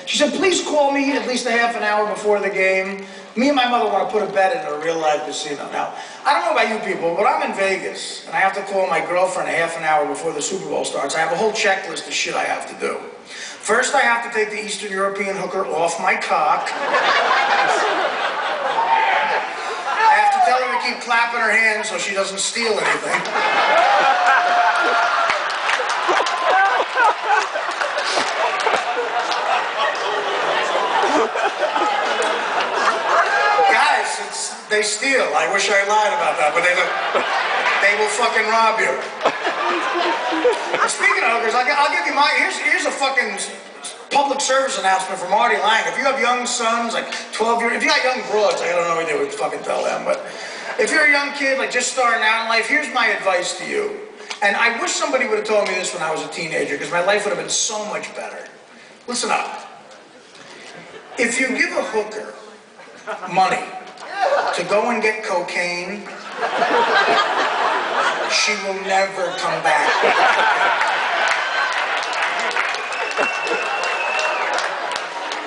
She said, please call me at least a half an hour before the game. Me and my mother want to put a bet in a real live casino. Now, I don't know about you people, but I'm in Vegas, and I have to call my girlfriend a half an hour before the Super Bowl starts. I have a whole checklist of shit I have to do. First, I have to take the Eastern European hooker off my cock. I have to tell her to keep clapping her hands so she doesn't steal anything. Guys, they steal. I wish I lied about that, but they will fucking rob you. Speaking of hookers, I'll give you here's a fucking public service announcement from Artie Lange. If you have young sons, like 12 years, if you got young broads, I don't know what they would fucking tell them, but if you're a young kid, like just starting out in life, here's my advice to you. And I wish somebody would have told me this when I was a teenager, because my life would have been so much better. Listen up. If you give a hooker money to go and get cocaine, she will never come back.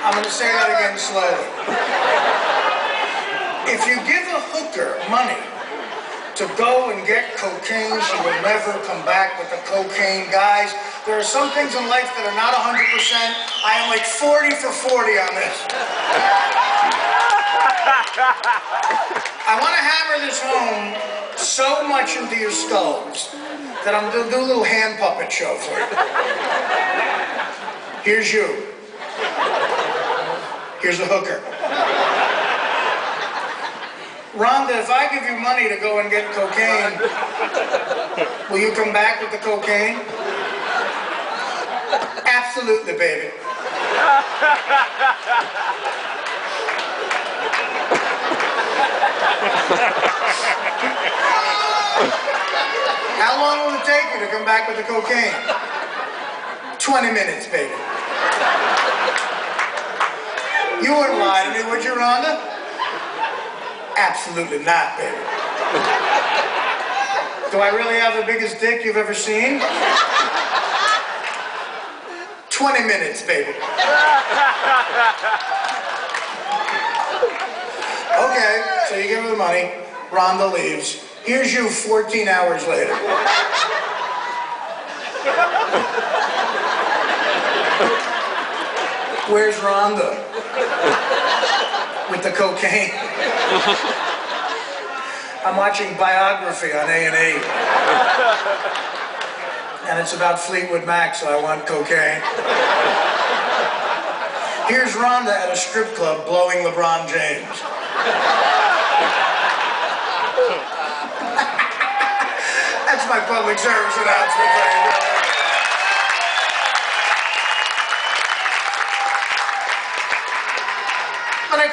I'm going to say that again slowly. If you give a hooker money to go and get cocaine, she will never come back with the cocaine. Guys, there are some things in life that are not 100%. I am like 40 for 40 on this. I want to hammer this home so much into your skulls that I'm going to do a little hand puppet show for you. Here's you. Here's a hooker. Rhonda, if I give you money to go and get cocaine, will you come back with the cocaine? Absolutely, baby. How long will it take you to come back with the cocaine? 20 minutes, baby. You wouldn't lie to me, would you, Rhonda? Absolutely not, baby. Do I really have the biggest dick you've ever seen? 20 minutes, baby. Okay, so you give her the money, Rhonda leaves. Here's you 14 hours later. Where's Rhonda? With the cocaine. I'm watching Biography on A&E. And it's about Fleetwood Mac, so I want cocaine. Here's Rhonda at a strip club blowing LeBron James. That's my public service announcement. But I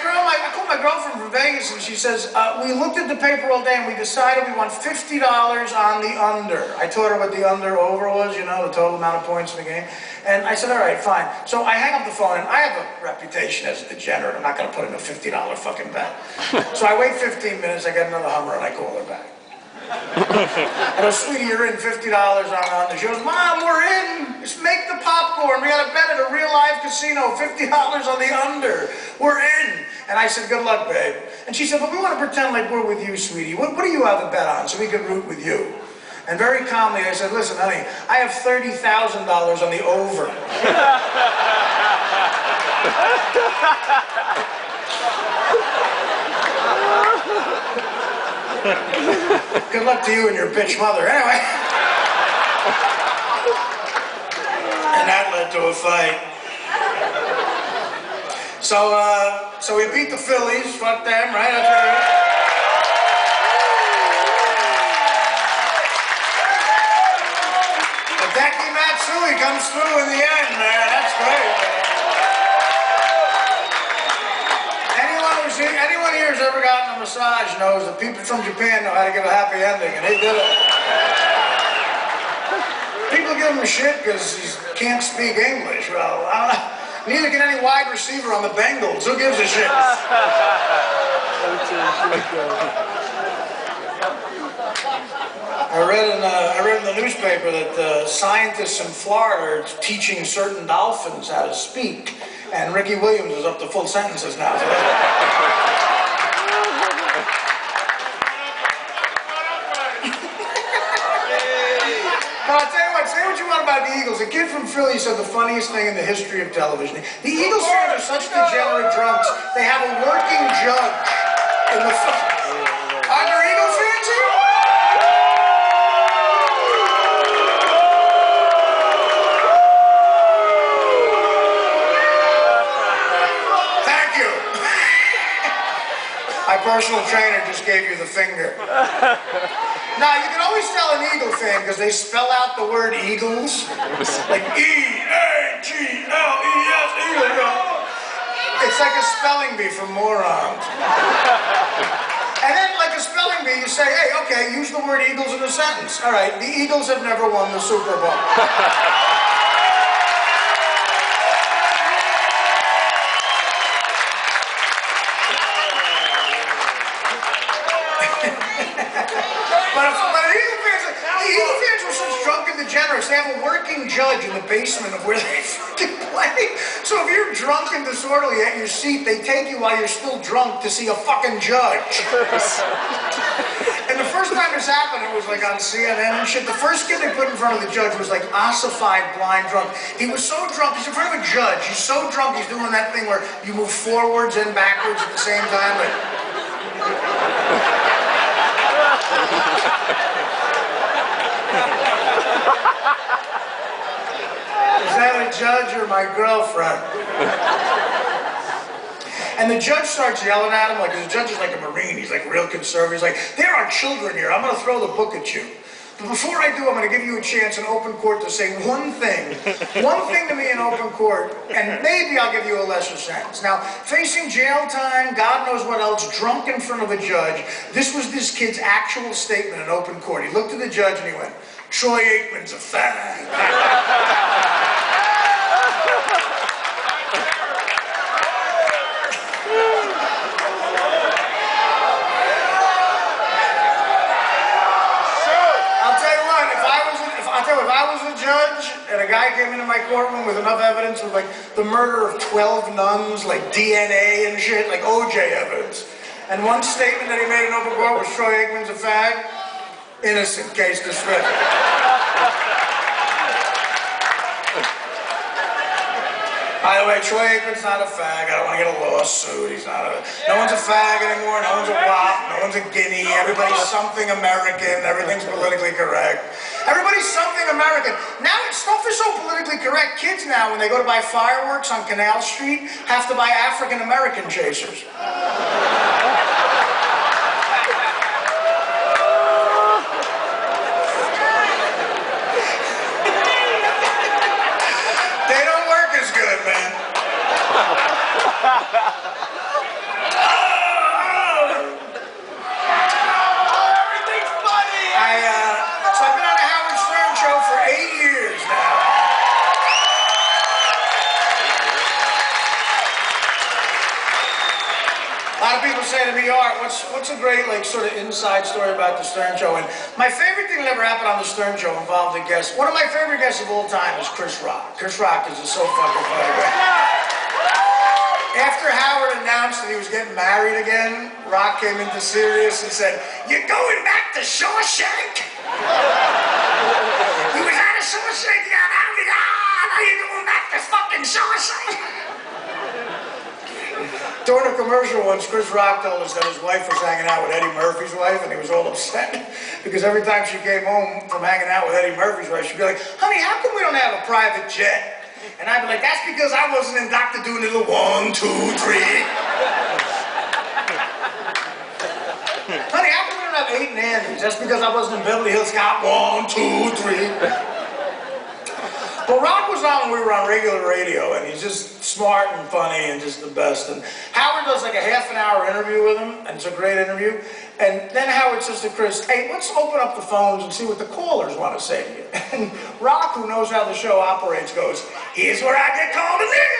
called my girlfriend from Vegas, and she says, we looked at the paper all day, and we decided we want $50 on the under. I told her what the under over was, you know, the total amount of points in the game. And I said, all right, fine. So I hang up the phone, and I have a reputation as a degenerate. I'm not going to put in a $50 fucking bet. So I wait 15 minutes, I get another Hummer, and I call her back. I go, sweetie, you're in $50 on the under. She goes, Mom, we're in. Just make the popcorn. We got a bet at a real live casino, $50 on the under. We're in. And I said, good luck, babe. And she said, but we want to pretend like we're with you, sweetie. What do you have a bet on so we can root with you? And very calmly, I said, listen, honey, I have $30,000 on the over. Good luck to you and your bitch mother. Anyway. And that led to a fight. So we beat the Phillies. Fuck them, right? That's right. Hideki Matsui comes through in the end, man. That's great. Anyone here who's ever gotten a massage knows that people from Japan know how to give a happy ending, and they did it. People give him shit because he can't speak English. Well, I don't know. Neither can any wide receiver on the Bengals. Who gives a shit? I read in the newspaper that scientists in Florida are teaching certain dolphins how to speak. And Ricky Williams is up to full sentences now. So but I'll tell you what, say what you want about the Eagles. A kid from Philly said the funniest thing in the history of television. The Eagles fans are such degenerate drunks, they have a working judge in the... Are there Eagles fans here? Thank you. My personal trainer just gave you the finger. Now, you can always tell an Eagle fan because they spell out the word Eagles. Like E-A-G-L-E-S, Eagle. It's like a spelling bee for morons. And then, like a spelling bee, you say, hey, okay, use the word Eagles in a sentence. All right, the Eagles have never won the Super Bowl. But the Eagle fans were such drunken degenerates. They have a working judge in the basement of where they fucking play. So if you're drunk and disorderly at your seat, they take you while you're still drunk to see a fucking judge. And the first time this happened, it was like on CNN and shit. The first kid they put in front of the judge was like ossified, blind drunk. He was so drunk, he's in front of a judge. He's so drunk, he's doing that thing where you move forwards and backwards at the same time. Like... Is that a judge or my girlfriend? And the judge starts yelling at him, like, the judge is like a Marine, he's like real conservative, he's like, there are children here, I'm gonna throw the book at you. But before I do, I'm gonna give you a chance in open court to say one thing to me in open court, and maybe I'll give you a lesser sentence. Now, facing jail time, God knows what else, drunk in front of a judge, this was this kid's actual statement in open court. He looked at the judge and he went, Troy Aikman's a fag. If I was a judge and a guy came into my courtroom with enough evidence of like the murder of 12 nuns, like DNA and shit, like OJ evidence, and one statement that he made in open court was Troy Aikman's a fag, innocent, case dismissed. By the way, Troy Aikman's not a fag. I don't want to get a lawsuit. He's not a... No one's a fag anymore. No one's a wop. No one's a guinea. Everybody's something American. Everything's politically correct. Everybody's something American. Now, stuff is so politically correct. Kids now, when they go to buy fireworks on Canal Street, have to buy African American chasers. They don't work as good, man. Everything's funny! So I've been on the Howard Stern show for 8 years now. A lot of people say to me, Art, what's a great, like, sort of inside story about the Stern show? And my favorite thing that ever happened on the Stern show involved a guest. One of my favorite guests of all time is Chris Rock. Chris Rock is just so fucking funny. After Howard announced that he was getting married again, Rock came into Sirius and said, "You're going back to Shawshank? You was out of Shawshank, now you're going back to fucking Shawshank." During a commercial once, Chris Rock told us that his wife was hanging out with Eddie Murphy's wife, and he was all upset because every time she came home from hanging out with Eddie Murphy's wife, she'd be like, "Honey, how come we don't have a private jet?" And I'd be like, "That's because I wasn't in Dr. Doolittle 1, 2, 3. Honey, how come we don't have 8 nannies? That's because I wasn't in Beverly Hills Cop 1, 2, 3. But Rock was on when we were on regular radio, and he's just smart and funny and just the best. And Howard does like a half-an-hour interview with him, and it's a great interview. And then Howard says to Chris, "Hey, let's open up the phones and see what the callers want to say to you." And Rock, who knows how the show operates, goes, "Here's where I get called a nigga."